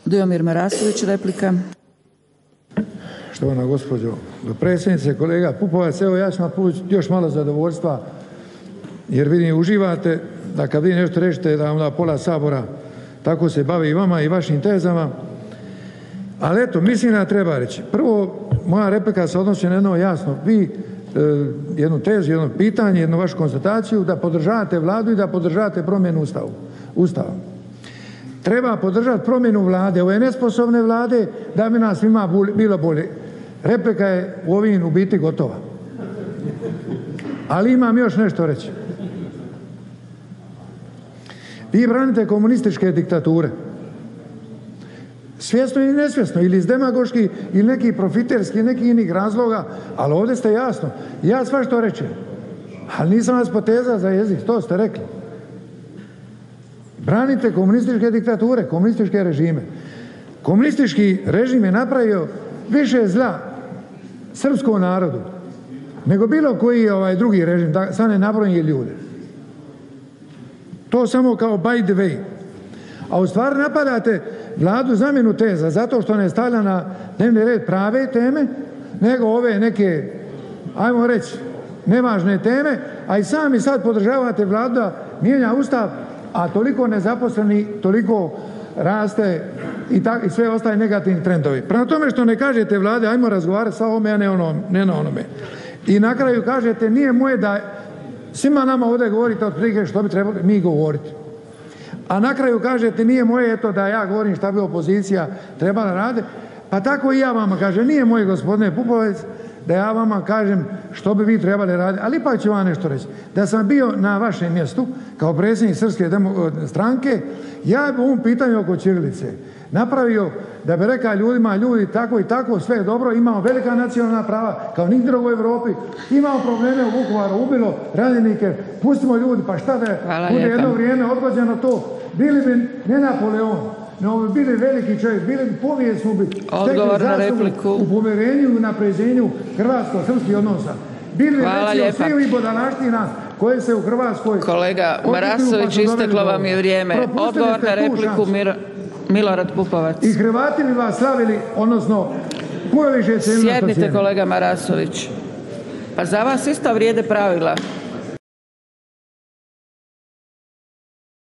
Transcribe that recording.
Dujomir Marasović, replika. Štovana gospođo dopredsjednice, kolega Pupovac, evo ja ću vam pružiti još malo zadovoljstva jer vidim uživate da kad vi nešto rečete da onda pola Sabora tako se bavi i vama i vašim tezama. Ali eto, mislim da treba reći. Prvo, moja replika se odnosi na jedno jasno, vi jednu tezu, jedno pitanje, jednu vašu konstataciju da podržavate Vladu i da podržavate promjenu Ustava. Treba podržati promjenu Vlade, ove nesposobne Vlade da bi nas svima bilo bolje. Replika je u ovim u biti gotova. Ali imam još nešto reći. Vi branite komunističke diktature. Svjesno ili nesvjesno, ili iz demagoških, ili nekih profiterskih, nekih inih razloga, ali ovdje ste jasno. Ja sva što rečem, ali nisam vas potezao za jezik, to ste rekli. Branite komunističke diktature, komunističke režime. Komunistički režim je napravio više zla srpskom narodu nego bilo koji drugi režim, da sad ne nabrojim ljude. To samo kao by the way. A u stvari napadate Vladu zamjenu teza zato što ne stavlja na dnevni red prave teme, nego ove neke, ajmo reći, nevažne teme, a i sami sad podržavate Vladu da mijenja Ustav, a toliko nezaposleni, toliko raste i sve ostaje negativni trendovi. Prema tome što ne kažete Vlade, ajmo razgovarati sa ovome, a ne na onome. I na kraju kažete, nije moje da svima nama ovdje govorite otprilike što bi trebali mi govoriti. A na kraju kažete, nije moje eto da ja govorim šta bi opozicija trebala raditi. Pa tako i ja vama kažem, nije moje gospodine Pupovac da ja vama kažem što bi vi trebali raditi, ali ipak ću vam nešto reći. Da sam bio na vašem mjestu kao predsjednik Srpske stranke, ja bi u ovom pitanju oko ćirilice napravio da bi rekao ljudima, ljudi tako i tako, sve je dobro, imamo velika nacionalna prava kao nigdje u Europi, imamo probleme u Vukovaru, ubilo ranjenike, pustimo ljudi, pa šta da bude jedno vrijeme odgođeno to, bili bi ne Napoleon, no bi bili veliki čovjek, bili bi povijesno bi stekli zaslugu u pomirenju i unapređenju hrvatsko-srpskih odnosa. Bili bi veći od svih bodalaština koje se u Hrvatskoj... Kolega Marasović, isteklo vam je vrijeme. Odgovor na repliku Milorad Pupovac. I Hrvati bi vas slavili, odnosno puno više cijenili. Sjednite kolega Marasović. Pa za vas isto vrijede pravila.